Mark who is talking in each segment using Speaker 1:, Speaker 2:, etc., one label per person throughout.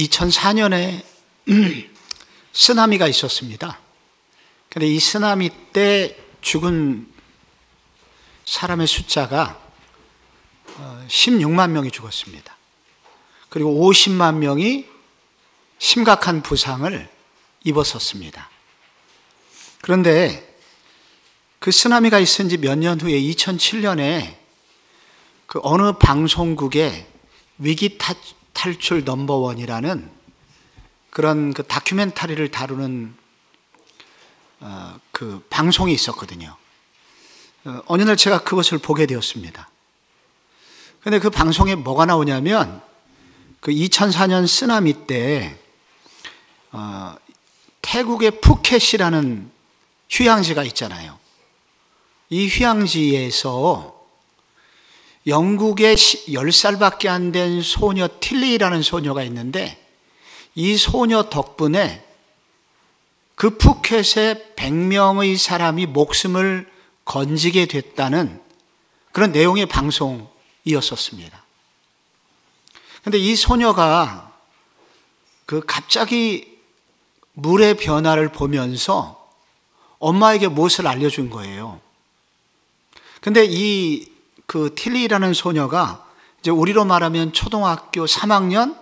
Speaker 1: 2004년에 쓰나미가 있었습니다. 근데 이 쓰나미 때 죽은 사람의 숫자가 16만 명이 죽었습니다. 그리고 50만 명이 심각한 부상을 입었었습니다. 그런데 그 쓰나미가 있은 지 몇 년 후에 2007년에 그 어느 방송국의 위기 탈출 넘버원이라는 그런 그 다큐멘터리를 다루는 그 방송이 있었거든요. 어느 날 제가 그것을 보게 되었습니다. 근데 그 방송에 뭐가 나오냐면 그 2004년 쓰나미 때 태국의 푸켓이라는 휴양지가 있잖아요. 이 휴양지에서 영국의 10살밖에 안 된 소녀 틸리라는 소녀가 있는데 이 소녀 덕분에 그 푸켓에 100명의 사람이 목숨을 건지게 됐다는 그런 내용의 방송이었었습니다. 그런데 이 소녀가 그 갑자기 물의 변화를 보면서 엄마에게 무엇을 알려준 거예요. 근데 그 틸리라는 소녀가 이제 우리로 말하면 초등학교 3학년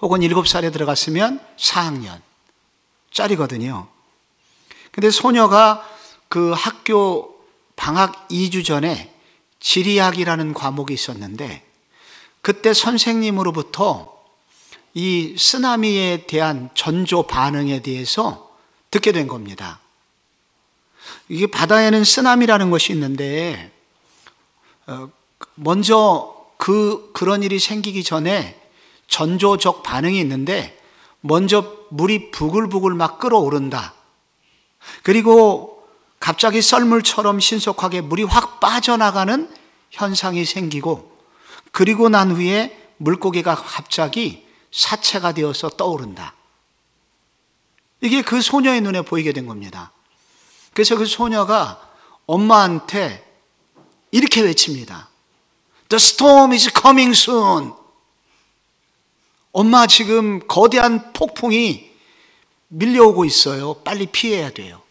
Speaker 1: 혹은 7살에 들어갔으면 4학년 짜리거든요. 근데 소녀가 그 학교 방학 2주 전에 지리학이라는 과목이 있었는데 그때 선생님으로부터 이 쓰나미에 대한 전조 반응에 대해서 듣게 된 겁니다. 이게 바다에는 쓰나미라는 것이 있는데 먼저 그런 일이 생기기 전에 전조적 반응이 있는데 먼저 물이 부글부글 막 끓어오른다. 그리고 갑자기 썰물처럼 신속하게 물이 확 빠져나가는 현상이 생기고 그리고 난 후에 물고기가 갑자기 사체가 되어서 떠오른다. 이게 그 소녀의 눈에 보이게 된 겁니다. 그래서 그 소녀가 엄마한테 이렇게 외칩니다. The storm is coming soon. 엄마 지금 거대한 폭풍이 밀려오고 있어요. 빨리 피해야 돼요.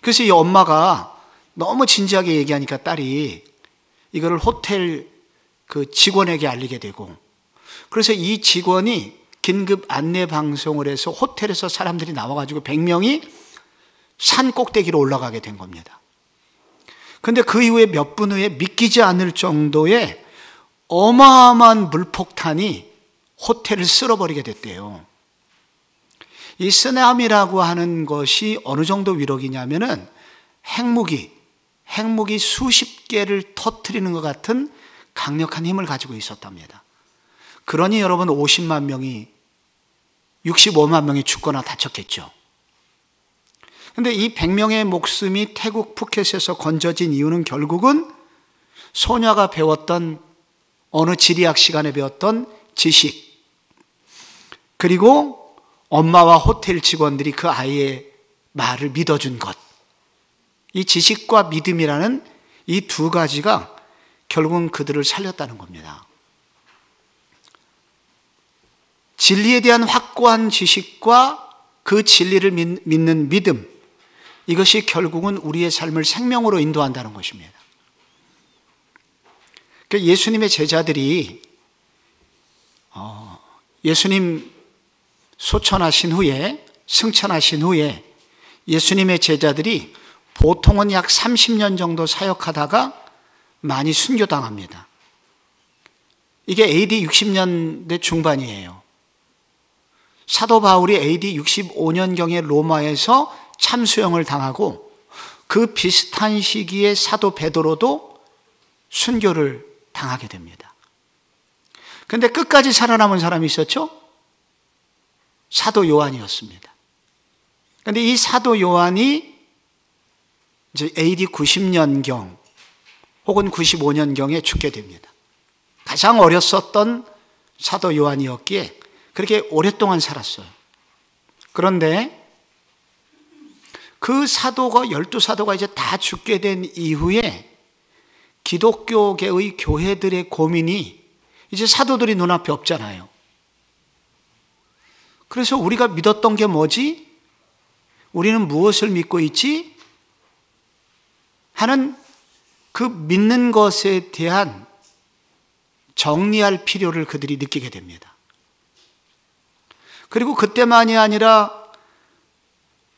Speaker 1: 그래서 이 엄마가 너무 진지하게 얘기하니까 딸이 이거를 호텔 그 직원에게 알리게 되고 그래서 이 직원이 긴급 안내 방송을 해서 호텔에서 사람들이 나와가지고 100명이 산 꼭대기로 올라가게 된 겁니다. 근데 그 이후에 몇 분 후에 믿기지 않을 정도의 어마어마한 물폭탄이 호텔을 쓸어버리게 됐대요. 이 쓰나미라고 하는 것이 어느 정도 위력이냐면은 핵무기 수십 개를 터뜨리는 것 같은 강력한 힘을 가지고 있었답니다. 그러니 여러분 50만 명이 65만 명이 죽거나 다쳤겠죠. 근데 이 100명의 목숨이 태국 푸켓에서 건져진 이유는 결국은 소녀가 배웠던 어느 지리학 시간에 배웠던 지식 그리고 엄마와 호텔 직원들이 그 아이의 말을 믿어준 것. 이 지식과 믿음이라는 이 두 가지가 결국은 그들을 살렸다는 겁니다. 진리에 대한 확고한 지식과 그 진리를 믿는 믿음, 이것이 결국은 우리의 삶을 생명으로 인도한다는 것입니다. 예수님의 제자들이 예수님 소천하신 후에 승천하신 후에 예수님의 제자들이 보통은 약 30년 정도 사역하다가 많이 순교당합니다. 이게 AD 60년대 중반이에요. 사도 바울이 AD 65년경에 로마에서 참수형을 당하고 그 비슷한 시기에 사도 베드로도 순교를 당하게 됩니다. 그런데 끝까지 살아남은 사람이 있었죠? 사도 요한이었습니다. 그런데 이 사도 요한이 이제 AD 90년경 혹은 95년경에 죽게 됩니다. 가장 어렸었던 사도 요한이었기에 그렇게 오랫동안 살았어요. 그런데 그 사도가 12사도가 이제 다 죽게 된 이후에 기독교계의 교회들의 고민이 이제 사도들이 눈앞에 없잖아요. 그래서 우리가 믿었던 게 뭐지? 우리는 무엇을 믿고 있지? 하는 그 믿는 것에 대한 정리할 필요를 그들이 느끼게 됩니다. 그리고 그때만이 아니라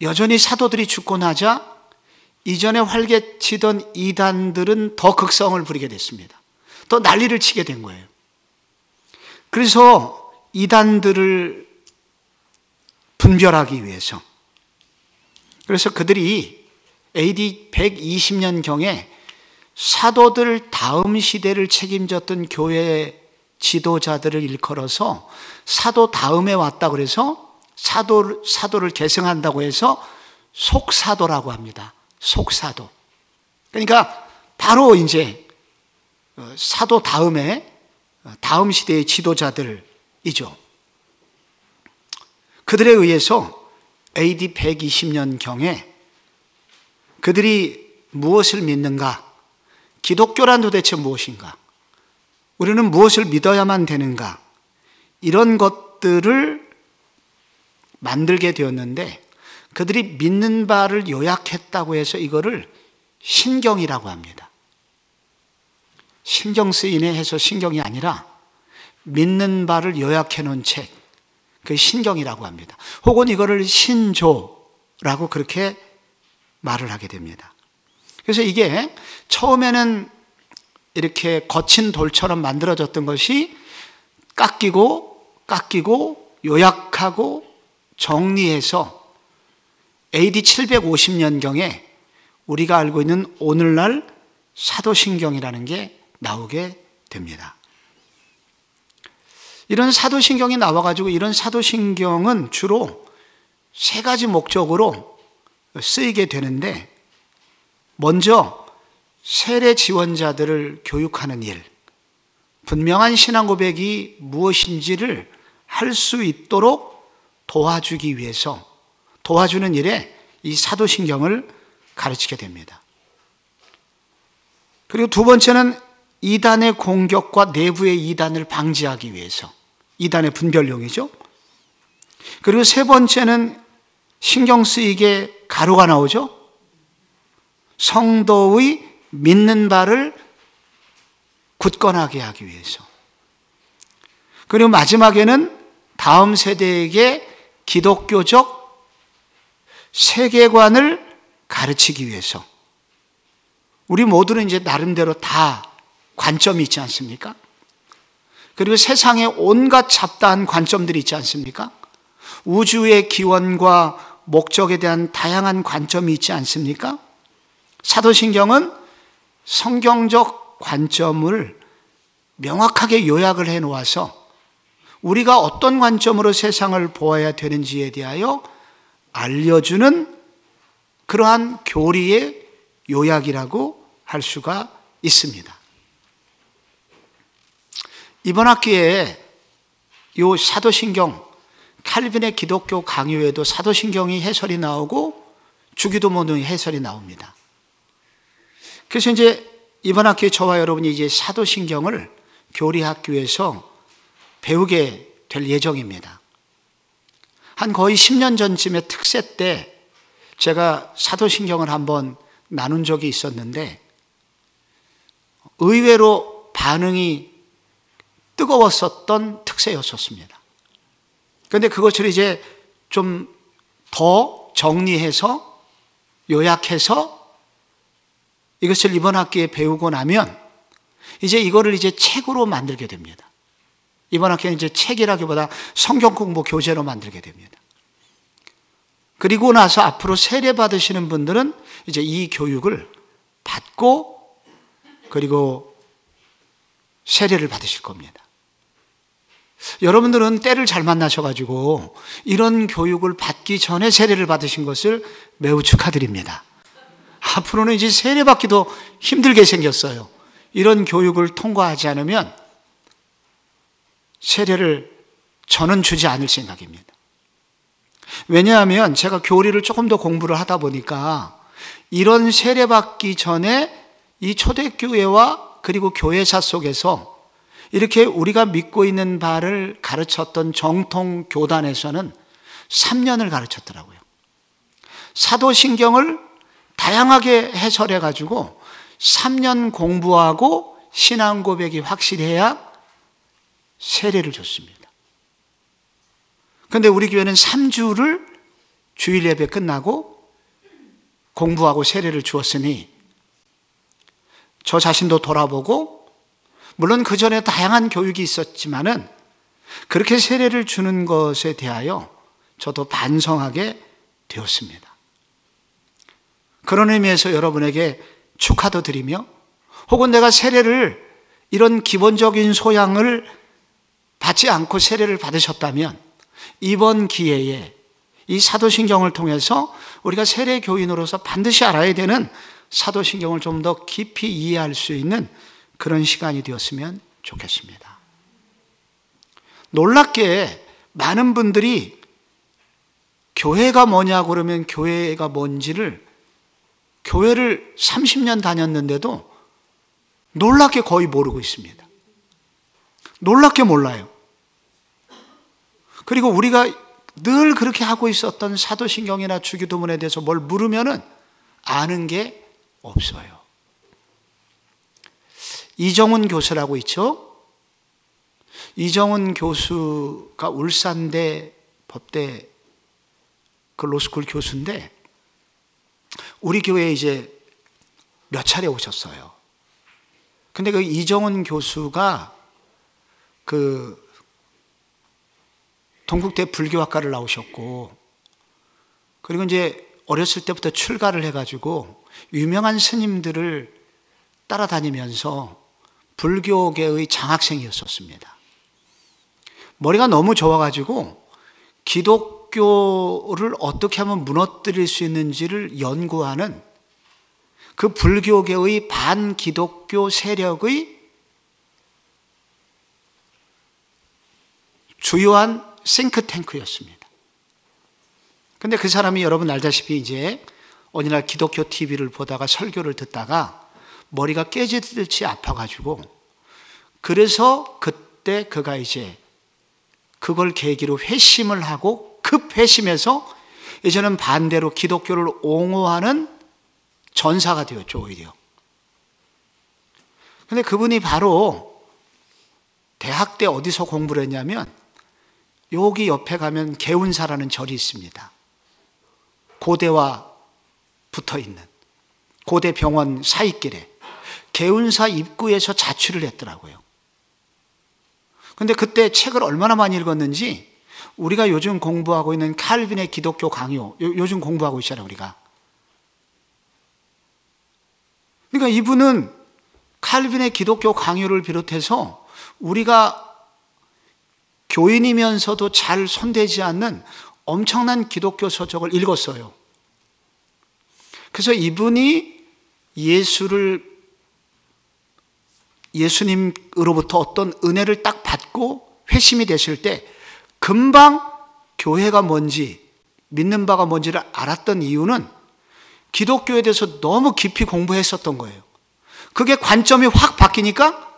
Speaker 1: 여전히 사도들이 죽고 나자 이전에 활개치던 이단들은 더 극성을 부리게 됐습니다. 더 난리를 치게 된 거예요. 그래서 이단들을 분별하기 위해서, 그래서 그들이 AD 120년경에 사도들 다음 시대를 책임졌던 교회 지도자들을 일컬어서 사도 다음에 왔다 그래서 사도를 계승한다고 해서 속사도라고 합니다. 속사도. 그러니까 바로 이제 사도 다음에 다음 시대의 지도자들이죠. 그들에 의해서 AD 120년경에 그들이 무엇을 믿는가? 기독교란 도대체 무엇인가? 우리는 무엇을 믿어야만 되는가? 이런 것들을 만들게 되었는데 그들이 믿는 바를 요약했다고 해서 이거를 신경이라고 합니다. 신경 쓰이네 해서 신경이 아니라 믿는 바를 요약해 놓은 책, 그 신경이라고 합니다. 혹은 이거를 신조라고 그렇게 말을 하게 됩니다. 그래서 이게 처음에는 이렇게 거친 돌처럼 만들어졌던 것이 깎이고 요약하고 정리해서 AD 750년경에 우리가 알고 있는 오늘날 사도신경이라는 게 나오게 됩니다. 이런 사도신경이 나와가지고 이런 사도신경은 주로 세 가지 목적으로 쓰이게 되는데, 먼저 세례 지원자들을 교육하는 일, 분명한 신앙 고백이 무엇인지를 할 수 있도록 도와주기 위해서 도와주는 일에 이 사도신경을 가르치게 됩니다. 그리고 두 번째는 이단의 공격과 내부의 이단을 방지하기 위해서, 이단의 분별용이죠. 그리고 세 번째는 신경 쓰이게 가루가 나오죠. 성도의 믿는 바를 굳건하게 하기 위해서. 그리고 마지막에는 다음 세대에게 기독교적 세계관을 가르치기 위해서. 우리 모두는 이제 나름대로 다 관점이 있지 않습니까? 그리고 세상에 온갖 잡다한 관점들이 있지 않습니까? 우주의 기원과 목적에 대한 다양한 관점이 있지 않습니까? 사도신경은 성경적 관점을 명확하게 요약을 해 놓아서 우리가 어떤 관점으로 세상을 보아야 되는지에 대하여 알려주는 그러한 교리의 요약이라고 할 수가 있습니다. 이번 학기에 이 사도신경, 칼빈의 기독교 강요에도 사도신경이 해설이 나오고 주기도문의 해설이 나옵니다. 그래서 이제 이번 학기에 저와 여러분이 이제 사도신경을 교리학교에서 배우게 될 예정입니다. 한 거의 10년 전쯤에 특세 때 제가 사도신경을 한번 나눈 적이 있었는데 의외로 반응이 뜨거웠었던 특세였었습니다. 그런데 그것을 이제 좀 더 정리해서 요약해서 이것을 이번 학기에 배우고 나면 이제 이거를 이제 책으로 만들게 됩니다. 이번 학기는 이제 책이라기보다 성경 공부 교재로 만들게 됩니다. 그리고 나서 앞으로 세례 받으시는 분들은 이제 이 교육을 받고 그리고 세례를 받으실 겁니다. 여러분들은 때를 잘 만나셔가지고 이런 교육을 받기 전에 세례를 받으신 것을 매우 축하드립니다. 앞으로는 이제 세례 받기도 힘들게 생겼어요. 이런 교육을 통과하지 않으면 세례를 저는 주지 않을 생각입니다. 왜냐하면 제가 교리를 조금 더 공부를 하다 보니까 이런 세례 받기 전에 이 초대교회와 그리고 교회사 속에서 이렇게 우리가 믿고 있는 바를 가르쳤던 정통 교단에서는 3년을 가르쳤더라고요. 사도신경을 다양하게 해설해 가지고 3년 공부하고 신앙 고백이 확실해야 세례를 줬습니다. 그런데 우리 교회는 3주를 주일 예배 끝나고 공부하고 세례를 주었으니 저 자신도 돌아보고, 물론 그 전에 다양한 교육이 있었지만은 그렇게 세례를 주는 것에 대하여 저도 반성하게 되었습니다. 그런 의미에서 여러분에게 축하도 드리며, 혹은 내가 세례를 이런 기본적인 소양을 받지 않고 세례를 받으셨다면 이번 기회에 이 사도신경을 통해서 우리가 세례 교인으로서 반드시 알아야 되는 사도신경을 좀 더 깊이 이해할 수 있는 그런 시간이 되었으면 좋겠습니다. 놀랍게 많은 분들이 교회가 뭐냐고 그러면 교회가 뭔지를, 교회를 30년 다녔는데도 놀랍게 거의 모르고 있습니다. 놀랍게 몰라요. 그리고 우리가 늘 그렇게 하고 있었던 사도신경이나 주기도문에 대해서 뭘 물으면은 아는 게 없어요. 이정훈 교수라고 있죠? 이정훈 교수가 울산대 법대 그 로스쿨 교수인데 우리 교회에 이제 몇 차례 오셨어요. 근데 그 이정훈 교수가 그 동국대 불교학과를 나오셨고, 그리고 이제 어렸을 때부터 출가를 해가지고 유명한 스님들을 따라다니면서 불교계의 장학생이었었습니다. 머리가 너무 좋아가지고 기독교를 어떻게 하면 무너뜨릴 수 있는지를 연구하는 그 불교계의 반기독교 세력의 주요한 싱크탱크였습니다. 근데 그 사람이 여러분 알다시피 이제 어느 날 기독교 TV를 보다가 설교를 듣다가 머리가 깨지듯이 아파가지고, 그래서 그때 그가 이제 그걸 계기로 회심을 하고 급회심해서 이제는 반대로 기독교를 옹호하는 전사가 되었죠, 오히려. 근데 그분이 바로 대학 때 어디서 공부를 했냐면 여기 옆에 가면 개운사라는 절이 있습니다. 고대와 붙어있는 고대병원 사이길에 개운사 입구에서 자취를 했더라고요. 근데 그때 책을 얼마나 많이 읽었는지 우리가 요즘 공부하고 있는 칼빈의 기독교 강요, 요즘 공부하고 있잖아요, 우리가. 그러니까 이분은 칼빈의 기독교 강요를 비롯해서 우리가 교인이면서도 잘 손대지 않는 엄청난 기독교 서적을 읽었어요. 그래서 이분이 예수님으로부터 어떤 은혜를 딱 받고 회심이 됐을 때 금방 교회가 뭔지, 믿는 바가 뭔지를 알았던 이유는 기독교에 대해서 너무 깊이 공부했었던 거예요. 그게 관점이 확 바뀌니까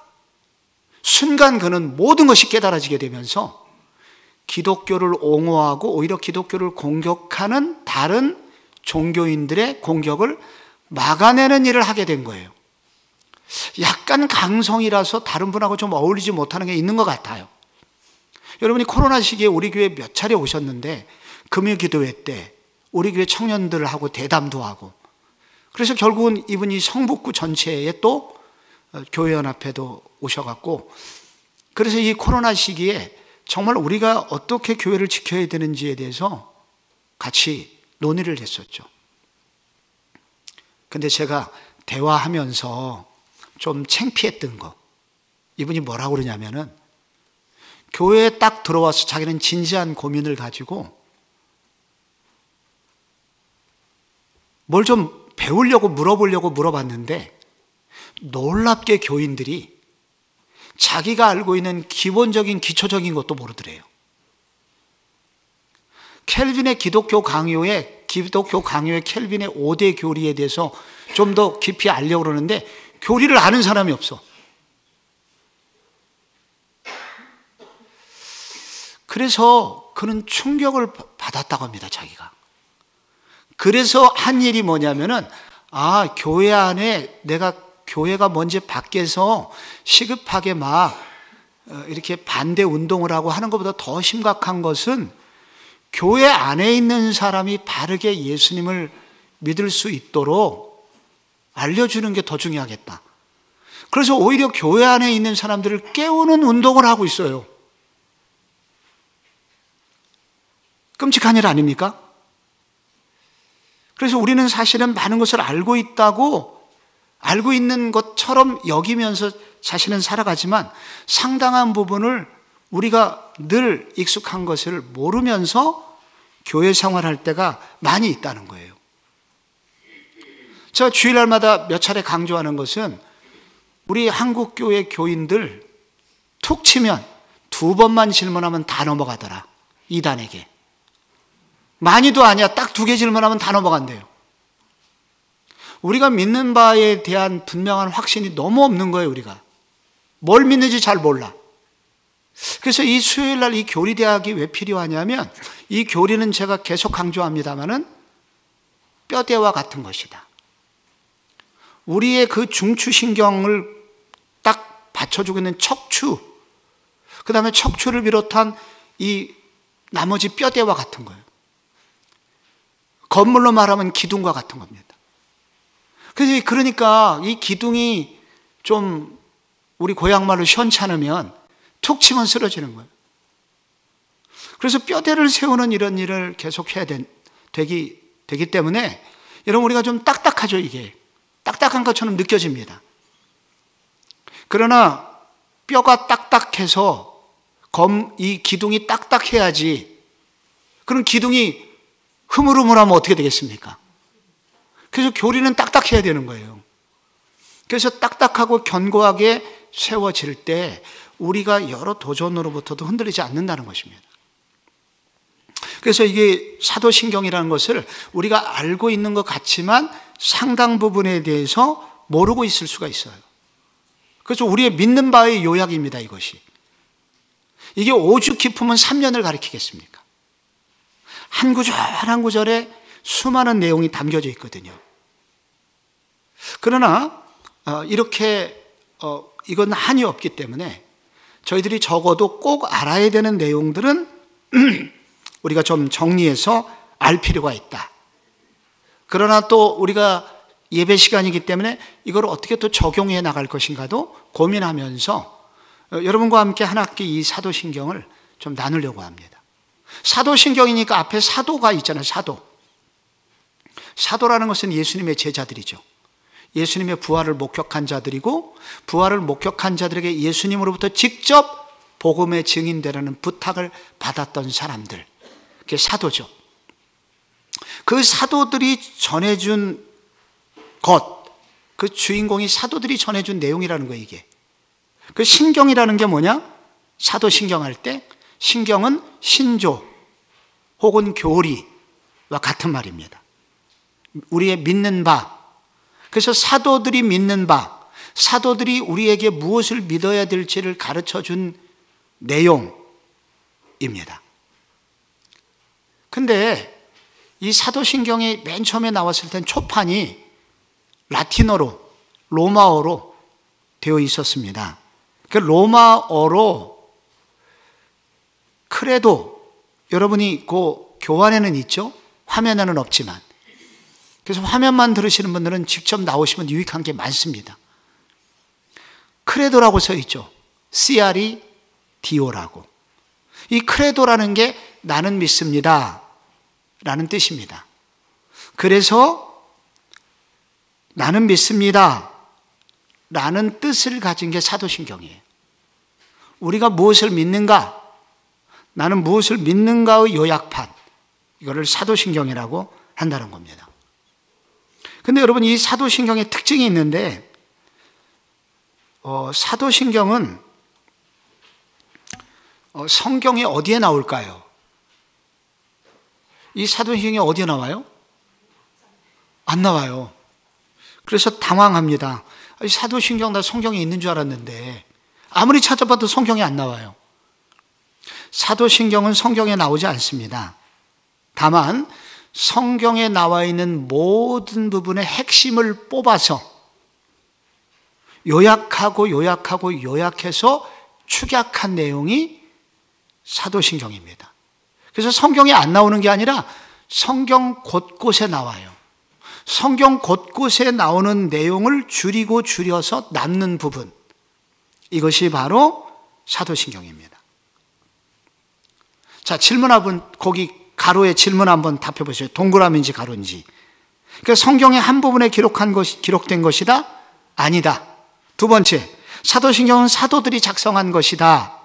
Speaker 1: 순간 그는 모든 것이 깨달아지게 되면서 기독교를 옹호하고 오히려 기독교를 공격하는 다른 종교인들의 공격을 막아내는 일을 하게 된 거예요. 약간 강성이라서 다른 분하고 좀 어울리지 못하는 게 있는 것 같아요. 여러분이 코로나 시기에 우리 교회 몇 차례 오셨는데 금요 기도회 때 우리 교회 청년들하고 대담도 하고, 그래서 결국은 이분이 성북구 전체에 또 교회연합회도 오셔갖고, 그래서 이 코로나 시기에 정말 우리가 어떻게 교회를 지켜야 되는지에 대해서 같이 논의를 했었죠. 근데 제가 대화하면서 좀 창피했던 거, 이분이 뭐라고 그러냐면은 교회에 딱 들어와서 자기는 진지한 고민을 가지고 뭘 좀 배우려고 물어보려고 물어봤는데 놀랍게 교인들이 자기가 알고 있는 기본적인 기초적인 것도 모르더래요. 켈빈의 기독교 강요의 켈빈의 5대 교리에 대해서 좀 더 깊이 알려고 그러는데 교리를 아는 사람이 없어. 그래서 그는 충격을 받았다고 합니다, 자기가. 그래서 한 일이 뭐냐면은, 교회 안에 내가 교회가 뭔지 밖에서 시급하게 막 이렇게 반대 운동을 하고 하는 것보다 더 심각한 것은 교회 안에 있는 사람이 바르게 예수님을 믿을 수 있도록 알려주는 게 더 중요하겠다. 그래서 오히려 교회 안에 있는 사람들을 깨우는 운동을 하고 있어요. 끔찍한 일 아닙니까? 그래서 우리는 사실은 많은 것을 알고 있다고, 알고 있는 것처럼 여기면서 자신은 살아가지만 상당한 부분을 우리가 늘 익숙한 것을 모르면서 교회 생활할 때가 많이 있다는 거예요. 제가 주일날마다 몇 차례 강조하는 것은 우리 한국교회 교인들 툭 치면 2번만 질문하면 다 넘어가더라, 이단에게. 많이도 아니야, 딱 2개 질문하면 다 넘어간대요. 우리가 믿는 바에 대한 분명한 확신이 너무 없는 거예요. 우리가 뭘 믿는지 잘 몰라. 그래서 이 수요일날 이 교리대학이 왜 필요하냐면, 이 교리는 제가 계속 강조합니다마는 뼈대와 같은 것이다. 우리의 그 중추신경을 딱 받쳐주고 있는 척추, 그 다음에 척추를 비롯한 이 나머지 뼈대와 같은 거예요. 건물로 말하면 기둥과 같은 겁니다. 그러니까 이 기둥이 좀 우리 고향말로 시원찮으면 툭 치면 쓰러지는 거예요. 그래서 뼈대를 세우는 이런 일을 계속 해야 되기 때문에 여러분, 우리가 좀 딱딱하죠. 이게 딱딱한 것처럼 느껴집니다. 그러나 뼈가 딱딱해서 이 기둥이 딱딱해야지. 그럼 기둥이 흐물흐물하면 어떻게 되겠습니까? 그래서 교리는 딱딱해야 되는 거예요. 그래서 딱딱하고 견고하게 세워질 때 우리가 여러 도전으로부터도 흔들리지 않는다는 것입니다. 그래서 이게 사도신경이라는 것을 우리가 알고 있는 것 같지만 상당 부분에 대해서 모르고 있을 수가 있어요. 그래서 우리의 믿는 바의 요약입니다, 이것이. 이게 오죽 깊으면 3년을 가리키겠습니까? 한 구절 한 구절에 수많은 내용이 담겨져 있거든요. 그러나 이렇게 이건 한이 없기 때문에 저희들이 적어도 꼭 알아야 되는 내용들은 우리가 좀 정리해서 알 필요가 있다. 그러나 또 우리가 예배 시간이기 때문에 이걸 어떻게 또 적용해 나갈 것인가도 고민하면서 여러분과 함께 한 학기 이 사도신경을 좀 나누려고 합니다. 사도신경이니까 앞에 사도가 있잖아요. 사도라는 것은 예수님의 제자들이죠. 예수님의 부활을 목격한 자들이고, 부활을 목격한 자들에게 예수님으로부터 직접 복음의 증인되라는 부탁을 받았던 사람들, 그게 사도죠. 그 사도들이 전해준 것, 그 주인공이 사도들이 전해준 내용이라는 거예요. 이게 그 신경이라는 게 뭐냐? 사도신경 할 때 신경은 신조 혹은 교리와 같은 말입니다. 우리의 믿는 바. 그래서 사도들이 믿는 바, 사도들이 우리에게 무엇을 믿어야 될지를 가르쳐준 내용입니다. 근데 이 사도신경이 맨 처음에 나왔을 땐 초판이 라틴어로, 로마어로 되어 있었습니다. 그 로마어로 크레도, 여러분이 그 교환에는 있죠? 화면에는 없지만. 그래서 화면만 들으시는 분들은 직접 나오시면 유익한 게 많습니다. 크레도라고 써 있죠. CREDO라고. 이 크레도라는 게 나는 믿습니다 라는 뜻입니다. 그래서 나는 믿습니다 라는 뜻을 가진 게 사도신경이에요. 우리가 무엇을 믿는가, 나는 무엇을 믿는가의 요약판, 이거를 사도신경이라고 한다는 겁니다. 근데 여러분, 이 사도신경의 특징이 있는데, 사도신경은 성경에 어디에 나올까요? 이 사도신경이 어디에 나와요? 안 나와요. 그래서 당황합니다. 사도신경 나 성경에 있는 줄 알았는데 아무리 찾아봐도 성경에 안 나와요. 사도신경은 성경에 나오지 않습니다. 다만 성경에 나와 있는 모든 부분의 핵심을 뽑아서 요약해서 축약한 내용이 사도신경입니다. 그래서 성경에 안 나오는 게 아니라 성경 곳곳에 나와요. 성경 곳곳에 나오는 내용을 줄여서 남는 부분, 이것이 바로 사도신경입니다. 자, 질문 한번, 거기 가로에 질문 한번 답해 보세요. 동그라미인지 가로인지. 그러니까 성경의 한 부분에 기록된 것이다? 아니다. 두 번째, 사도신경은 사도들이 작성한 것이다.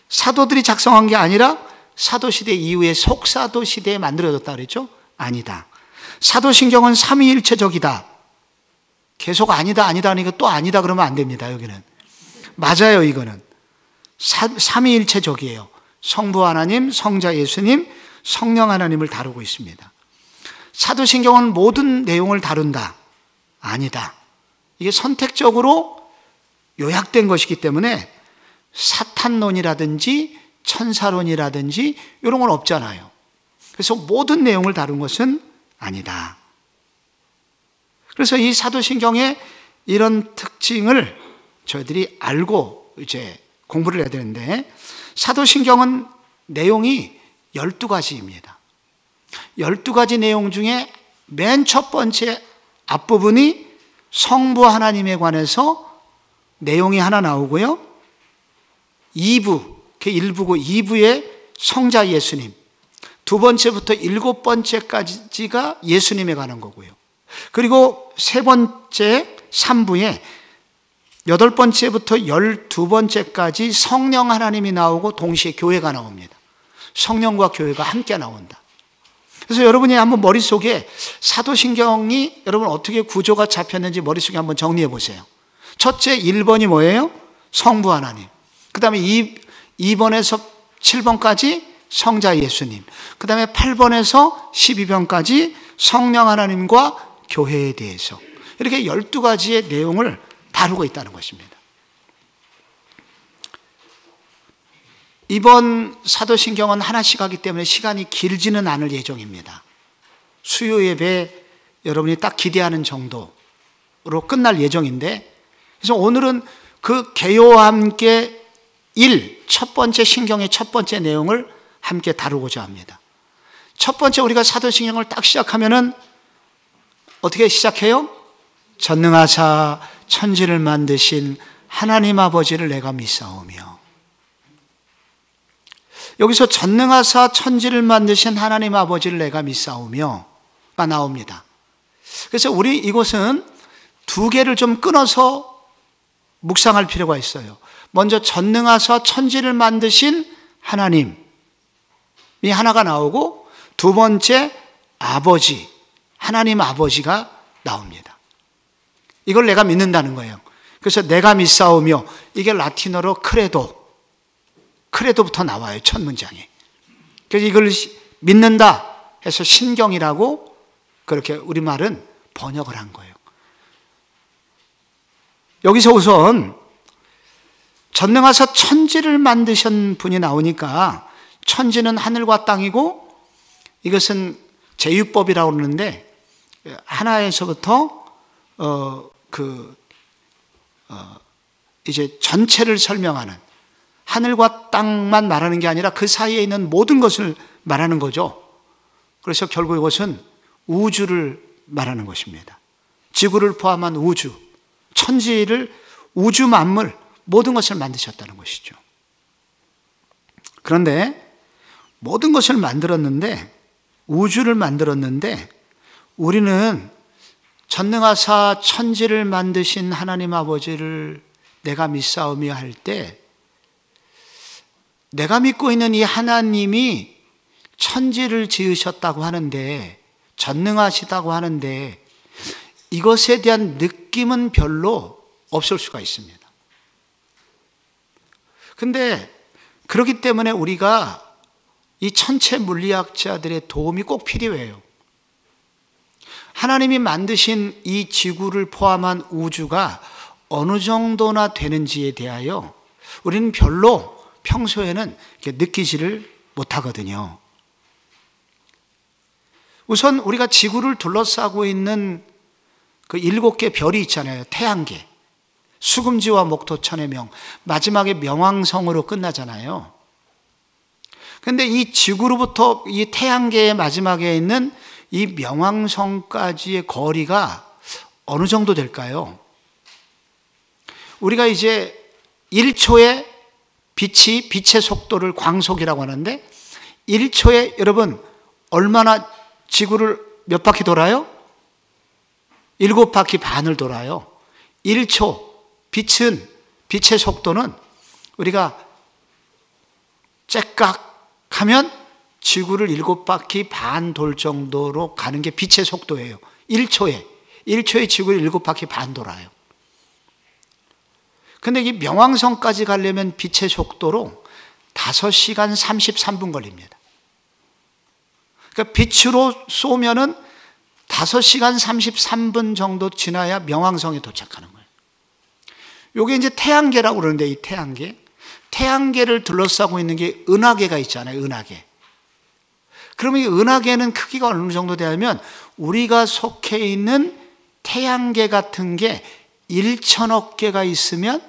Speaker 1: 사도들이 작성한 게 아니라 사도시대 이후에 속사도 시대에 만들어졌다 그랬죠? 아니다. 사도신경은 삼위일체적이다. 계속 아니다 하니까 또 아니다 그러면 안 됩니다. 여기는 맞아요. 이거는 삼위일체적이에요. 성부 하나님, 성자 예수님, 성령 하나님을 다루고 있습니다. 사도신경은 모든 내용을 다룬다. 아니다. 이게 선택적으로 요약된 것이기 때문에 사탄론이라든지 천사론이라든지 이런 건 없잖아요. 그래서 모든 내용을 다룬 것은 아니다. 그래서 이 사도신경의 이런 특징을 저희들이 알고 이제 공부를 해야 되는데, 사도신경은 내용이 12가지입니다. 12가지 내용 중에 맨 첫 번째 앞부분이 성부 하나님에 관해서 내용이 하나 나오고요. 2부, 그 1부고 2부에 성자 예수님, 두 번째부터 7번째까지가 예수님에 관한 거고요. 그리고 세 번째 3부에 8번째부터 12번째까지 성령 하나님이 나오고 동시에 교회가 나옵니다. 성령과 교회가 함께 나온다. 그래서 여러분이 한번 머릿속에 사도신경이 여러분 어떻게 구조가 잡혔는지 머릿속에 한번 정리해 보세요. 첫째 1번이 뭐예요? 성부 하나님. 그 다음에 2번에서 7번까지 성자 예수님. 그 다음에 8번에서 12번까지 성령 하나님과 교회에 대해서 이렇게 12가지의 내용을 다루고 있다는 것입니다. 이번 사도신경은 하나씩 하기 때문에 시간이 길지는 않을 예정입니다. 수요 예배 여러분이 딱 기대하는 정도로 끝날 예정인데, 그래서 오늘은 그 개요와 함께 첫 번째 신경의 첫 번째 내용을 함께 다루고자 합니다. 첫 번째 우리가 사도신경을 딱 시작하면은 어떻게 시작해요? 전능하사 천지를 만드신 하나님 아버지를 내가 믿사오며. 여기서 전능하사 천지를 만드신 하나님 아버지를 내가 믿사오며가 나옵니다. 그래서 우리 이곳은 두 개를 좀 끊어서 묵상할 필요가 있어요. 먼저 전능하사 천지를 만드신 하나님이 하나가 나오고, 두 번째 아버지, 하나님 아버지가 나옵니다. 이걸 내가 믿는다는 거예요. 그래서 내가 믿사오며, 이게 라틴어로 크레도부터 나와요. 첫 문장에. 그래서 이걸 믿는다 해서 신경이라고 그렇게 우리말은 번역을 한 거예요. 여기서 우선 전능하사 천지를 만드신 분이 나오니까, 천지는 하늘과 땅이고 이것은 제유법이라고 그러는데, 하나에서부터 이제 전체를 설명하는, 하늘과 땅만 말하는 게 아니라 그 사이에 있는 모든 것을 말하는 거죠. 그래서 결국 이것은 우주를 말하는 것입니다. 지구를 포함한 우주, 천지를, 우주 만물 모든 것을 만드셨다는 것이죠. 그런데 모든 것을 만들었는데, 우주를 만들었는데, 우리는 전능하사 천지를 만드신 하나님 아버지를 내가 믿사오며 할 때, 내가 믿고 있는 이 하나님이 천지를 지으셨다고 하는데, 전능하시다고 하는데, 이것에 대한 느낌은 별로 없을 수가 있습니다. 근데 그렇기 때문에 우리가 이 천체 물리학자들의 도움이 꼭 필요해요. 하나님이 만드신 이 지구를 포함한 우주가 어느 정도나 되는지에 대하여 우리는 별로 평소에는 느끼지를 못하거든요. 우선 우리가 지구를 둘러싸고 있는 그 7개 별이 있잖아요. 태양계, 수금지와 목토천의 명, 마지막에 명왕성으로 끝나잖아요. 그런데 이 지구로부터 이 태양계의 마지막에 있는 이 명왕성까지의 거리가 어느 정도 될까요? 우리가 이제 1초에 빛의 속도를 광속이라고 하는데 1초에 여러분 얼마나 지구를 몇 바퀴 돌아요? 7바퀴 반을 돌아요. 1초 빛의 속도는 우리가 째깍 하면 지구를 7바퀴 반 돌 정도로 가는 게 빛의 속도예요. 1초에 지구를 7바퀴 반 돌아요. 근데 이 명왕성까지 가려면 빛의 속도로 5시간 33분 걸립니다. 그러니까 빛으로 쏘면은 5시간 33분 정도 지나야 명왕성에 도착하는 거예요. 요게 이제 태양계라고 그러는데, 이 태양계를 둘러싸고 있는 게 은하계가 있잖아요. 은하계. 그러면 이 은하계는 크기가 어느 정도 되냐면 우리가 속해 있는 태양계 같은 게 1천억 개가 있으면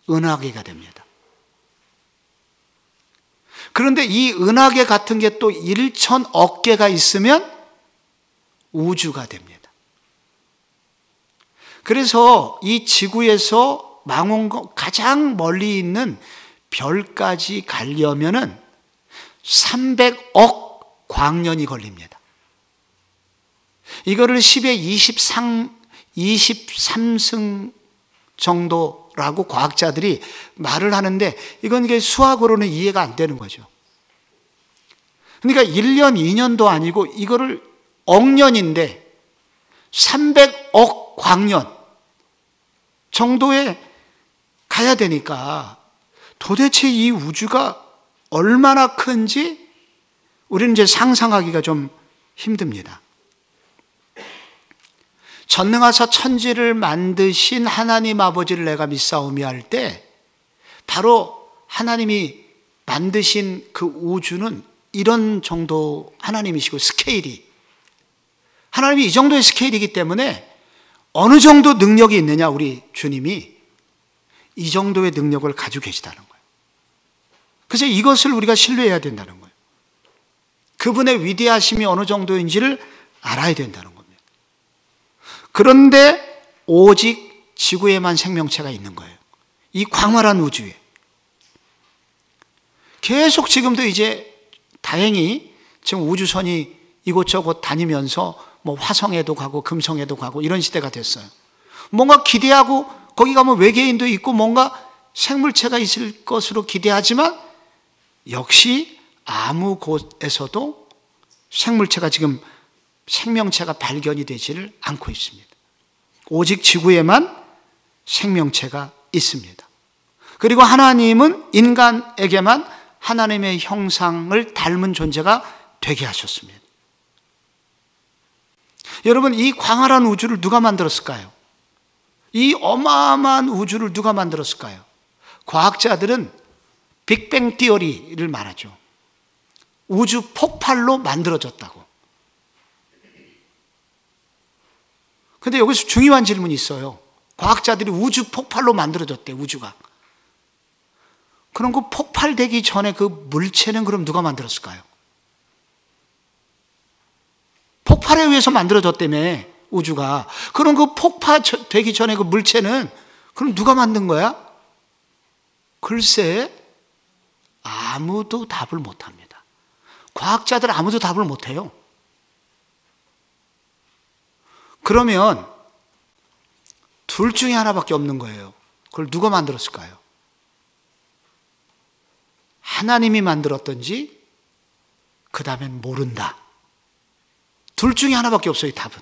Speaker 1: 은하계가 됩니다. 그런데 이 은하계 같은 게 또 1천억 개가 있으면 우주가 됩니다. 그래서 이 지구에서 망원경 가장 멀리 있는 별까지 가려면은 300억 광년이 걸립니다. 이거를 10의 23승 정도라고 과학자들이 말을 하는데 이건 이게 수학으로는 이해가 안 되는 거죠. 그러니까 1년, 2년도 아니고 이거를 억년인데 300억 광년 정도에 가야 되니까 도대체 이 우주가 얼마나 큰지 우리는 이제 상상하기가 좀 힘듭니다. 전능하사 천지를 만드신 하나님 아버지를 내가 믿사오며 할 때 바로 하나님이 만드신 그 우주는 이런 정도 하나님이시고 스케일이 하나님이 이 정도의 스케일이기 때문에 어느 정도 능력이 있느냐 우리 주님이 이 정도의 능력을 가지고 계시다는 거예요. 그래서 이것을 우리가 신뢰해야 된다는 거예요. 그분의 위대하심이 어느 정도인지를 알아야 된다는 겁니다. 그런데 오직 지구에만 생명체가 있는 거예요. 이 광활한 우주에. 계속 지금도 이제 다행히 지금 우주선이 이곳저곳 다니면서 뭐 화성에도 가고 금성에도 가고 이런 시대가 됐어요. 뭔가 기대하고 거기 가면 외계인도 있고 뭔가 생물체가 있을 것으로 기대하지만 역시 아무 곳에서도 생명체가 발견이 되지를 않고 있습니다. 오직 지구에만 생명체가 있습니다. 그리고 하나님은 인간에게만 하나님의 형상을 닮은 존재가 되게 하셨습니다. 여러분, 이 광활한 우주를 누가 만들었을까요? 이 어마어마한 우주를 누가 만들었을까요? 과학자들은 빅뱅 티어리를 말하죠. 우주 폭발로 만들어졌다고. 근데 여기서 중요한 질문이 있어요. 과학자들이 우주 폭발로 만들어졌대, 우주가. 그럼 그 폭발되기 전에 그 물체는 그럼 누가 만들었을까요? 폭발에 의해서 만들어졌다며, 우주가. 그럼 그 폭발되기 전에 그 물체는 그럼 누가 만든 거야? 글쎄, 아무도 답을 못 합니다. 과학자들 아무도 답을 못 해요. 그러면 둘 중에 하나밖에 없는 거예요. 그걸 누가 만들었을까요? 하나님이 만들었던지 그 다음엔 모른다. 둘 중에 하나밖에 없어요, 답은.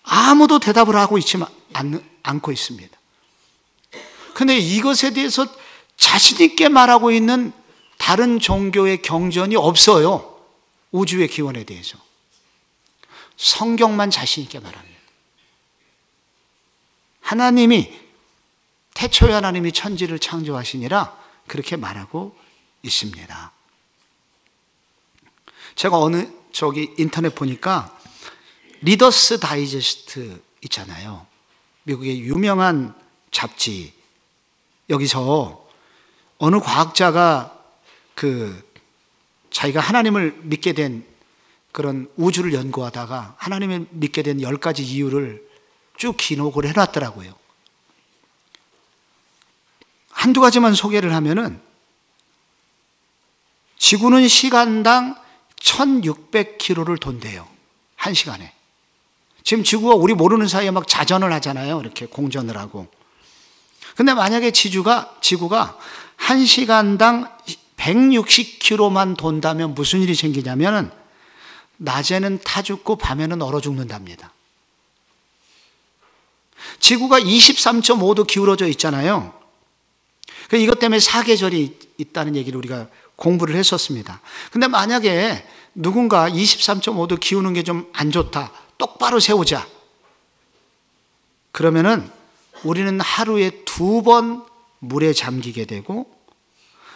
Speaker 1: 아무도 대답을 하고 있지만 않고 있습니다. 그런데 이것에 대해서 자신 있게 말하고 있는 다른 종교의 경전이 없어요. 우주의 기원에 대해서. 성경만 자신 있게 말합니다. 태초에 하나님이 천지를 창조하시니라 그렇게 말하고 있습니다. 제가 인터넷 보니까 리더스 다이제스트 있잖아요. 미국의 유명한 잡지. 여기서 어느 과학자가 자기가 하나님을 믿게 된 그런 우주를 연구하다가 하나님을 믿게 된 10가지 이유를 쭉 기록을 해놨더라고요. 한두 가지만 소개를 하면은, 지구는 시간당 1600km를 돈대요. 1시간에. 지금 지구가 우리 모르는 사이에 막 자전을 하잖아요. 이렇게 공전을 하고. 근데 만약에 지구가 1시간당 160km만 돈다면 무슨 일이 생기냐면, 낮에는 타 죽고 밤에는 얼어 죽는답니다. 지구가 23.5도 기울어져 있잖아요. 이것 때문에 사계절이 있다는 얘기를 우리가 공부를 했었습니다. 근데 만약에 누군가 23.5도 기우는 게 좀 안 좋다, 똑바로 세우자, 그러면은 우리는 하루에 2번 물에 잠기게 되고,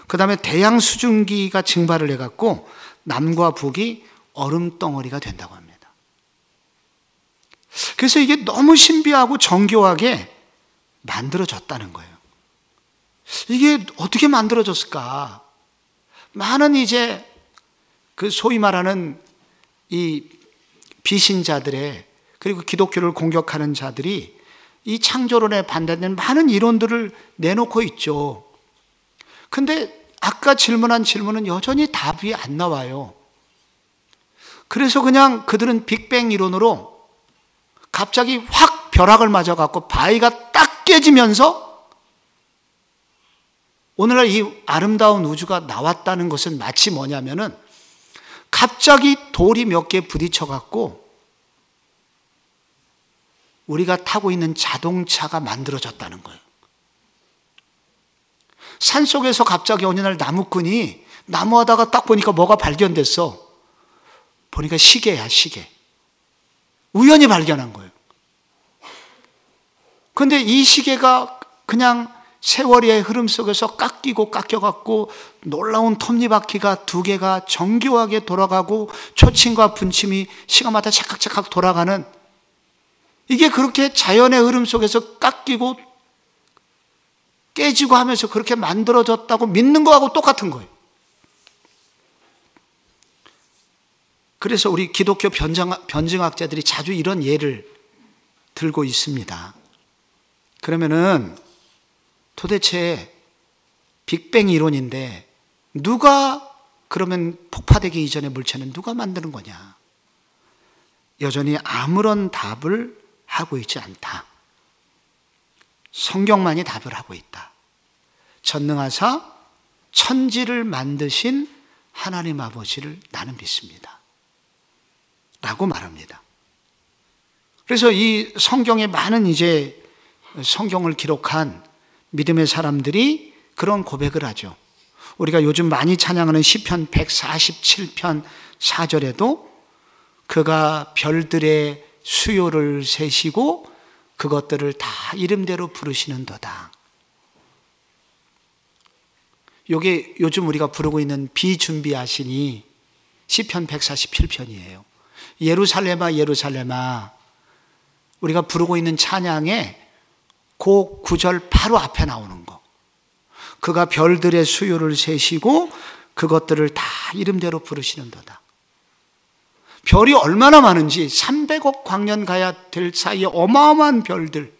Speaker 1: 그 다음에 대양 수증기가 증발을 해갖고 남과 북이 얼음 덩어리가 된다고 합니다. 그래서 이게 너무 신비하고 정교하게 만들어졌다는 거예요. 이게 어떻게 만들어졌을까? 많은 이제 소위 말하는 이 비신자들의, 그리고 기독교를 공격하는 자들이 이 창조론에 반대되는 많은 이론들을 내놓고 있죠. 근데 아까 질문한 질문은 여전히 답이 안 나와요. 그래서 그냥 그들은 빅뱅 이론으로 갑자기 확 벼락을 맞아갖고 바위가 딱 깨지면서 오늘날 이 아름다운 우주가 나왔다는 것은 마치 뭐냐면은, 갑자기 돌이 몇 개 부딪혀갖고 우리가 타고 있는 자동차가 만들어졌다는 거예요. 산속에서 갑자기 어느 날 나무꾼이 나무하다가 딱 보니까 뭐가 발견됐어. 보니까 시계야, 시계. 우연히 발견한 거예요. 근데 이 시계가 그냥 세월의 흐름 속에서 깎여갖고 놀라운 톱니바퀴가 2개가 정교하게 돌아가고 초침과 분침이 시간마다 찰칵찰칵 돌아가는, 이게 그렇게 자연의 흐름 속에서 깎이고 깨지고 하면서 그렇게 만들어졌다고 믿는 거하고 똑같은 거예요. 그래서 우리 기독교 변증학자들이 자주 이런 예를 들고 있습니다. 그러면은 도대체 빅뱅 이론인데 그러면 폭파되기 이전의 물체는 누가 만드는 거냐? 여전히 아무런 답을 하고 있지 않다. 성경만이 답을 하고 있다. 전능하사 천지를 만드신 하나님 아버지를 나는 믿습니다. 라고 말합니다. 그래서 이 성경에 많은 이제 성경을 기록한 믿음의 사람들이 그런 고백을 하죠. 우리가 요즘 많이 찬양하는 시편 147편 4절에도 그가 별들의 수요를 세시고 그것들을 다 이름대로 부르시는도다. 이게 요즘 우리가 부르고 있는 비준비하시니 시편 147편이에요. 예루살렘아 예루살렘아, 우리가 부르고 있는 찬양에 그 구절 바로 앞에 나오는 거. 그가 별들의 수요를 세시고 그것들을 다 이름대로 부르시는도다. 별이 얼마나 많은지 300억 광년 가야 될 사이에 어마어마한 별들이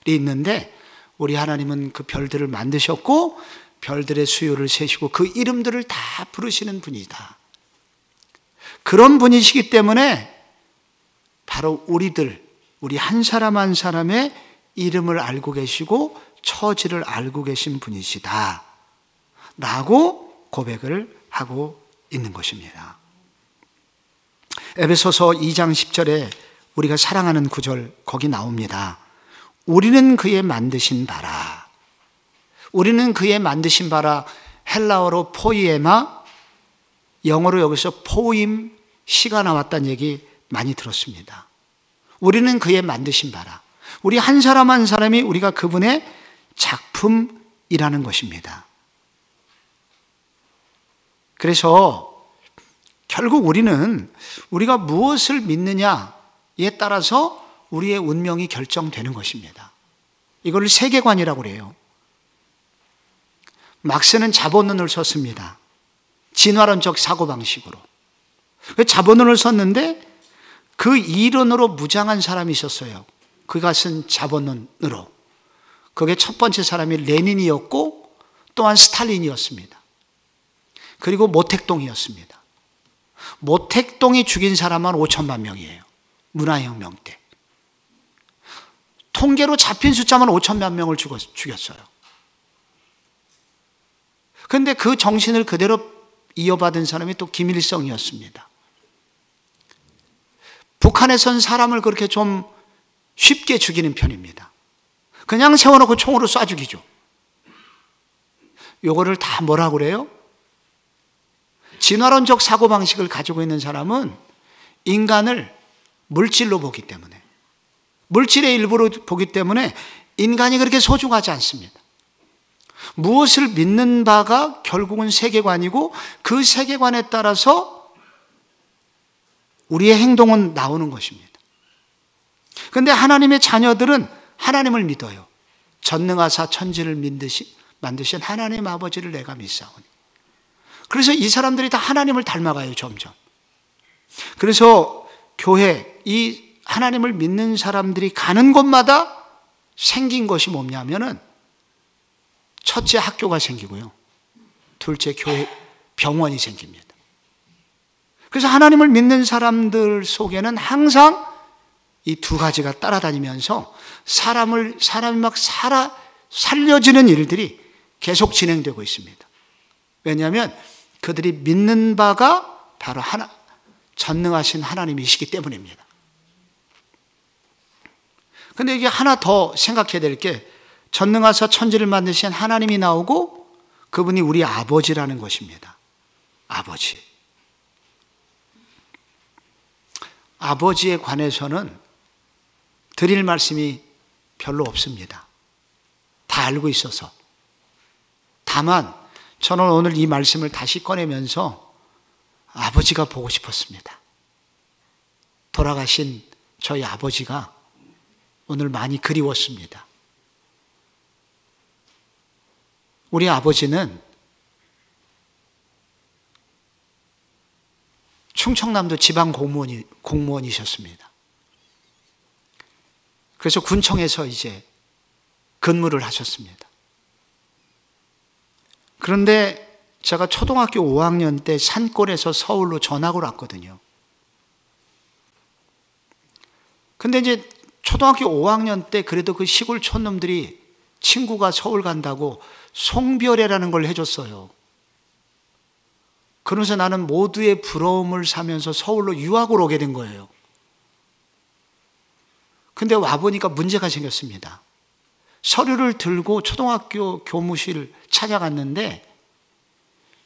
Speaker 1: 있는데, 우리 하나님은 그 별들을 만드셨고 별들의 수요를 세시고 그 이름들을 다 부르시는 분이다. 그런 분이시기 때문에 바로 우리 한 사람 한 사람의 이름을 알고 계시고 처지를 알고 계신 분이시다 라고 고백을 하고 있는 것입니다. 에베소서 2장 10절에 우리가 사랑하는 구절 거기 나옵니다. 우리는 그의 만드신 바라. 우리는 그의 만드신 바라, 헬라어로 포이에마, 영어로 여기서 포임, 시가 나왔다는 얘기 많이 들었습니다. 우리는 그의 만드신 바라. 우리 한 사람 한 사람이 우리가 그분의 작품이라는 것입니다. 그래서 결국 우리가 무엇을 믿느냐에 따라서 우리의 운명이 결정되는 것입니다. 이걸 세계관이라고 그래요. 막스는 자본론을 썼습니다. 진화론적 사고방식으로. 자본론을 썼는데 그 이론으로 무장한 사람이 있었어요. 그가 쓴 자본론으로. 그게 첫 번째 사람이 레닌이었고 또한 스탈린이었습니다. 그리고 모택동이었습니다. 모택동이 죽인 사람은 5천만 명이에요. 문화혁명 때. 통계로 잡힌 숫자만 5천만 명을 죽였어요. 그런데 그 정신을 그대로 이어받은 사람이 또 김일성이었습니다. 북한에선 사람을 그렇게 좀 쉽게 죽이는 편입니다. 그냥 세워놓고 총으로 쏴 죽이죠. 요거를 다 뭐라고 그래요? 진화론적 사고방식을 가지고 있는 사람은 인간을 물질로 보기 때문에, 물질의 일부로 보기 때문에 인간이 그렇게 소중하지 않습니다. 무엇을 믿는 바가 결국은 세계관이고 그 세계관에 따라서 우리의 행동은 나오는 것입니다. 그런데 하나님의 자녀들은 하나님을 믿어요. 전능하사 천지를 만드신 하나님 아버지를 내가 믿사오니. 그래서 이 사람들이 다 하나님을 닮아가요, 점점. 그래서 교회, 이 하나님을 믿는 사람들이 가는 곳마다 생긴 것이 뭐냐면은 첫째 학교가 생기고요. 둘째 병원이 생깁니다. 그래서 하나님을 믿는 사람들 속에는 항상 이 두 가지가 따라다니면서 사람이 막 살려지는 일들이 계속 진행되고 있습니다. 왜냐하면 그들이 믿는 바가 바로 전능하신 하나님이시기 때문입니다. 그런데 이게 하나 더 생각해야 될 게 전능하사 천지를 만드신 하나님이 나오고 그분이 우리 아버지라는 것입니다. 아버지. 아버지에 관해서는 드릴 말씀이 별로 없습니다. 다 알고 있어서. 다만 저는 오늘 이 말씀을 다시 꺼내면서 아버지가 보고 싶었습니다. 돌아가신 저희 아버지가 오늘 많이 그리웠습니다. 우리 아버지는 충청남도 지방 공무원이셨습니다. 그래서 군청에서 이제 근무를 하셨습니다. 그런데 제가 초등학교 5학년 때 산골에서 서울로 전학을 왔거든요. 근데 이제 초등학교 5학년 때 그래도 그 시골 촌놈들이 친구가 서울 간다고 송별회라는 걸 해줬어요. 그러면서 나는 모두의 부러움을 사면서 서울로 유학을 오게 된 거예요. 근데 와보니까 문제가 생겼습니다. 서류를 들고 초등학교 교무실 찾아갔는데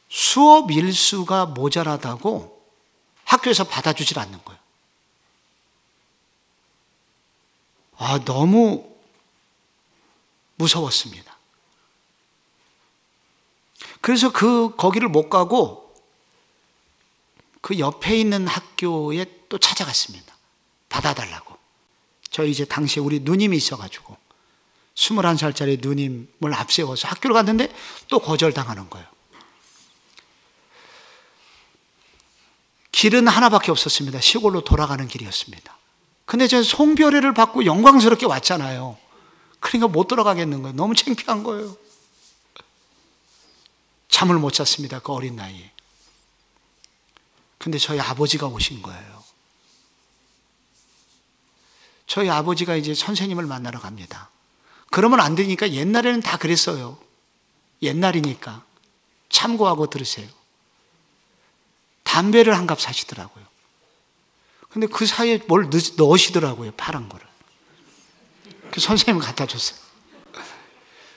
Speaker 1: 수업 일수가 모자라다고 학교에서 받아주질 않는 거예요. 너무 무서웠습니다. 그래서 거기를 못 가고 그 옆에 있는 학교에 또 찾아갔습니다. 받아달라고. 저 이제 당시에 우리 누님이 있어가지고 21살짜리 누님을 앞세워서 학교를 갔는데 또 거절당하는 거예요. 길은 하나밖에 없었습니다. 시골로 돌아가는 길이었습니다. 근데 제가 송별회를 받고 영광스럽게 왔잖아요. 그러니까 못 돌아가겠는 거예요. 너무 창피한 거예요. 잠을 못 잤습니다. 그 어린 나이에. 근데 저희 아버지가 오신 거예요. 저희 아버지가 이제 선생님을 만나러 갑니다. 그러면 안 되니까 옛날에는 다 그랬어요. 옛날이니까. 참고하고 들으세요. 담배를 한 갑 사시더라고요. 근데 그 사이에 뭘 넣으시더라고요. 파란 거를. 그 선생님 갖다 줬어요.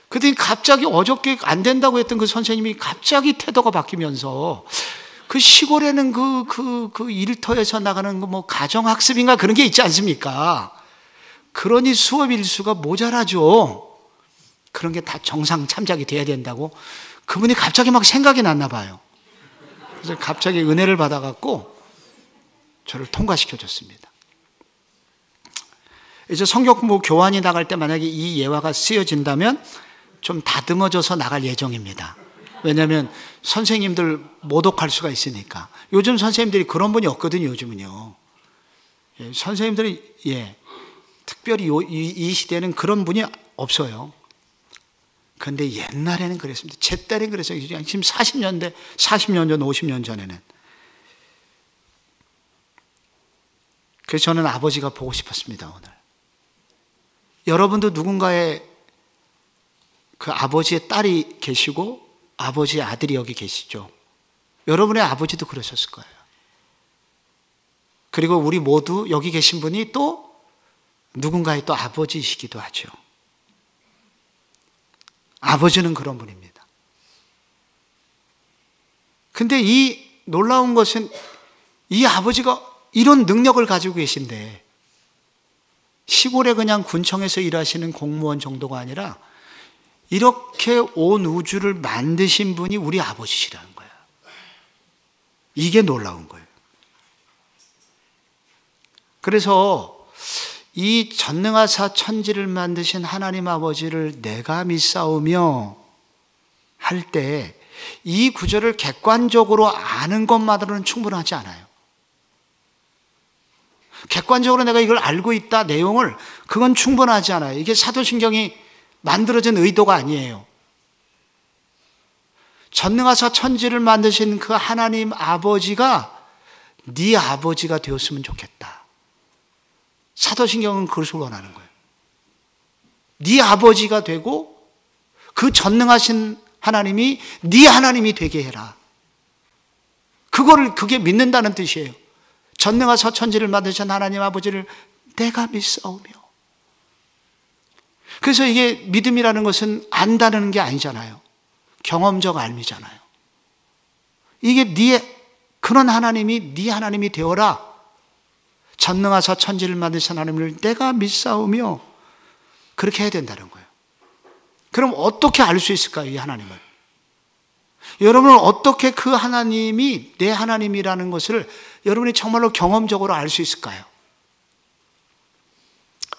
Speaker 1: 그랬더니 갑자기 어저께 안 된다고 했던 그 선생님이 갑자기 태도가 바뀌면서 그 시골에는 그 일터에서 나가는 뭐 가정학습인가 그런 게 있지 않습니까? 그러니 수업 일수가 모자라죠. 그런 게 다 정상 참작이 돼야 된다고 그분이 갑자기 막 생각이 났나 봐요. 그래서 갑자기 은혜를 받아갖고 저를 통과시켜줬습니다. 이제 성경 공부 교환이 나갈 때 만약에 이 예화가 쓰여진다면 좀 다듬어져서 나갈 예정입니다. 왜냐하면 선생님들 모독할 수가 있으니까. 요즘 선생님들이 그런 분이 없거든요. 요즘은요. 선생님들이 특별히 이 시대는 그런 분이 없어요. 그런데 옛날에는 그랬습니다. 제 때는 그랬어요. 지금 40년 전, 50년 전에는. 그래서 저는 아버지가 보고 싶었습니다. 오늘. 여러분도 누군가의 그 아버지의 딸이 계시고 아버지의 아들이 여기 계시죠. 여러분의 아버지도 그러셨을 거예요. 그리고 우리 모두 여기 계신 분이 또 누군가의 또 아버지이시기도 하죠. 아버지는 그런 분입니다. 근데 이 놀라운 것은 이 아버지가 이런 능력을 가지고 계신데 시골에 그냥 군청에서 일하시는 공무원 정도가 아니라 이렇게 온 우주를 만드신 분이 우리 아버지시라는 거예요. 이게 놀라운 거예요. 그래서 이 전능하사 천지를 만드신 하나님 아버지를 내가 믿사오며 할 때 이 구절을 객관적으로 아는 것만으로는 충분하지 않아요. 객관적으로 내가 이걸 알고 있다 내용을 그건 충분하지 않아요. 이게 사도신경이 만들어진 의도가 아니에요. 전능하사 천지를 만드신 그 하나님 아버지가 네 아버지가 되었으면 좋겠다. 사도신경은 그것을 원하는 거예요. 네 아버지가 되고 그 전능하신 하나님이 네 하나님이 되게 해라. 그게 믿는다는 뜻이에요. 전능하사 천지를 만드신 하나님 아버지를 내가 믿사오며. 그래서 이게 믿음이라는 것은 안다는 게 아니잖아요. 경험적 알미잖아요. 이게 그런 하나님이 네 하나님이 되어라. 전능하사 천지를 만드신 하나님을 내가 믿사오며 그렇게 해야 된다는 거예요. 그럼 어떻게 알 수 있을까요? 이 하나님을. 여러분은 어떻게 그 하나님이 내 하나님이라는 것을 여러분이 정말로 경험적으로 알 수 있을까요?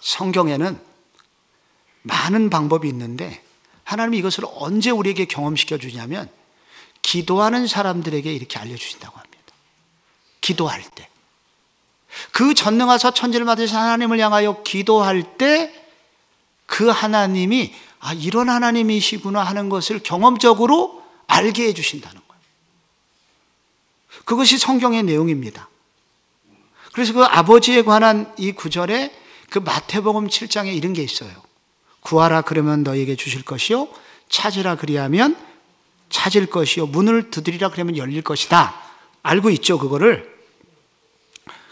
Speaker 1: 성경에는 많은 방법이 있는데 하나님이 이것을 언제 우리에게 경험시켜 주냐면 기도하는 사람들에게 이렇게 알려주신다고 합니다. 기도할 때. 그 전능하사 천지를 만드신 하나님을 향하여 기도할 때 그 하나님이 이런 하나님이시구나 하는 것을 경험적으로 알게 해주신다는 거예요. 그것이 성경의 내용입니다. 그래서 그 아버지에 관한 이 구절에 그 마태복음 7장에 이런 게 있어요. 구하라 그러면 너에게 주실 것이요 찾으라 그리하면 찾을 것이요 문을 두드리라 그러면 열릴 것이다. 알고 있죠 그거를.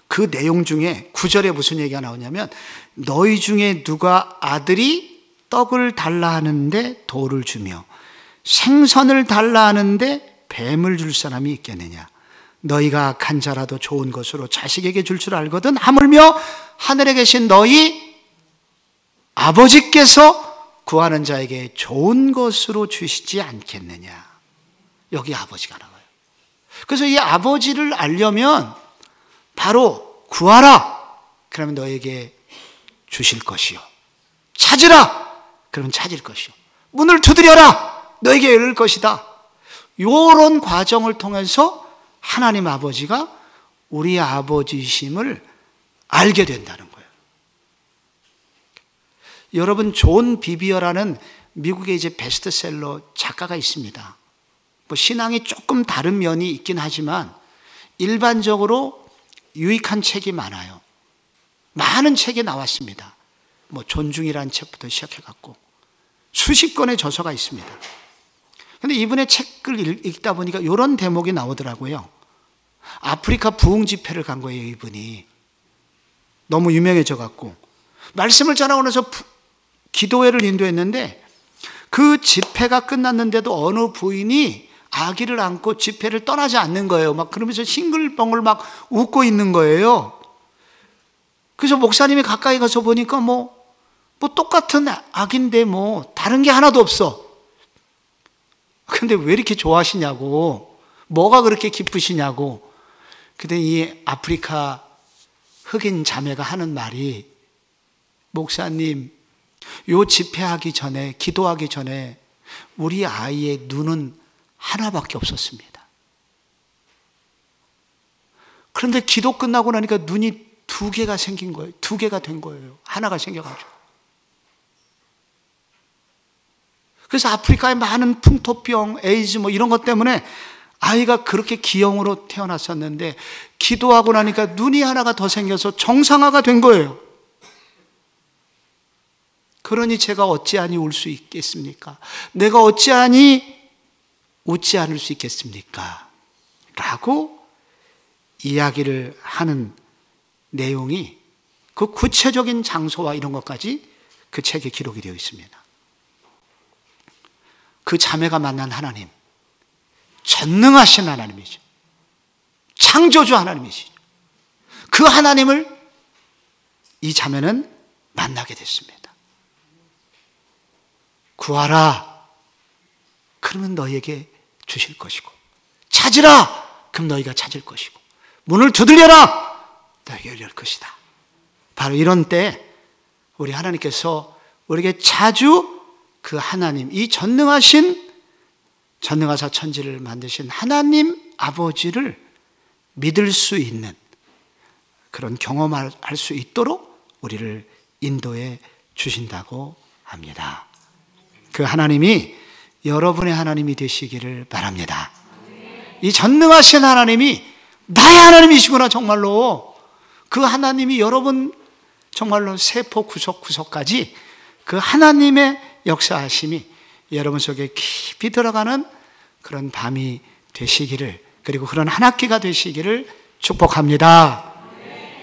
Speaker 1: 그 내용 중에 9절에 무슨 얘기가 나오냐면 너희 중에 누가 아들이 떡을 달라 하는데 돌을 주며 생선을 달라 하는데 뱀을 줄 사람이 있겠느냐. 너희가 간 자라도 좋은 것으로 자식에게 줄 줄 알거든 하물며 하늘에 계신 너희 아버지께서 구하는 자에게 좋은 것으로 주시지 않겠느냐. 여기 아버지가 나와요. 그래서 이 아버지를 알려면 바로 구하라 그러면 너에게 주실 것이요 찾으라 그러면 찾을 것이요 문을 두드려라 너에게 열릴 것이다. 이런 과정을 통해서 하나님 아버지가 우리 아버지심을 알게 된다는 거예요. 여러분 존 비비어라는 미국의 이제 베스트셀러 작가가 있습니다. 뭐 신앙이 조금 다른 면이 있긴 하지만 일반적으로 유익한 책이 많아요. 많은 책이 나왔습니다. 뭐 존중이라는 책부터 시작해갖고 수십 권의 저서가 있습니다. 그런데 이분의 책을 읽다 보니까 이런 대목이 나오더라고요. 아프리카 부흥 집회를 간 거예요. 이분이 너무 유명해져갖고 말씀을 전하고 나서 기도회를 인도했는데 그 집회가 끝났는데도 어느 부인이 아기를 안고 집회를 떠나지 않는 거예요. 막 그러면서 싱글벙글 막 웃고 있는 거예요. 그래서 목사님이 가까이 가서 보니까 뭐 똑같은 아기인데 뭐 다른 게 하나도 없어. 근데 왜 이렇게 좋아하시냐고 뭐가 그렇게 기쁘시냐고. 그때 이 아프리카 흑인 자매가 하는 말이, 목사님, 요 집회하기 전에, 기도하기 전에 우리 아이의 눈은 하나밖에 없었습니다. 그런데 기도 끝나고 나니까 눈이 2개가 생긴 거예요. 2개가 된 거예요. 하나가 생겨가지고. 그래서 아프리카의 많은 풍토병, 에이즈 뭐 이런 것 때문에 아이가 그렇게 기형으로 태어났었는데 기도하고 나니까 눈이 하나가 더 생겨서 정상화가 된 거예요. 그러니 제가 어찌하니 울 수 있겠습니까? 내가 어찌하니 웃지 않을 수 있겠습니까? 라고 이야기를 하는 내용이, 그 구체적인 장소와 이런 것까지 그 책에 기록이 되어 있습니다. 그 자매가 만난 하나님, 전능하신 하나님이죠. 창조주 하나님이시죠. 그 하나님을 이 자매는 만나게 됐습니다. 구하라, 그러면 너희에게 주실 것이고, 찾으라, 그럼 너희가 찾을 것이고, 문을 두들려라, 너희가 열릴 것이다. 바로 이런 때 우리 하나님께서 우리에게 자주 그 하나님, 이 전능하신, 전능하사 천지를 만드신 하나님 아버지를 믿을 수 있는 그런 경험할 수 있도록 우리를 인도해 주신다고 합니다. 그 하나님이 여러분의 하나님이 되시기를 바랍니다. 이 전능하신 하나님이 나의 하나님이시구나. 정말로 그 하나님이 여러분 정말로 세포 구석구석까지 그 하나님의 역사하심이 여러분 속에 깊이 들어가는 그런 밤이 되시기를, 그리고 그런 한 학기가 되시기를 축복합니다.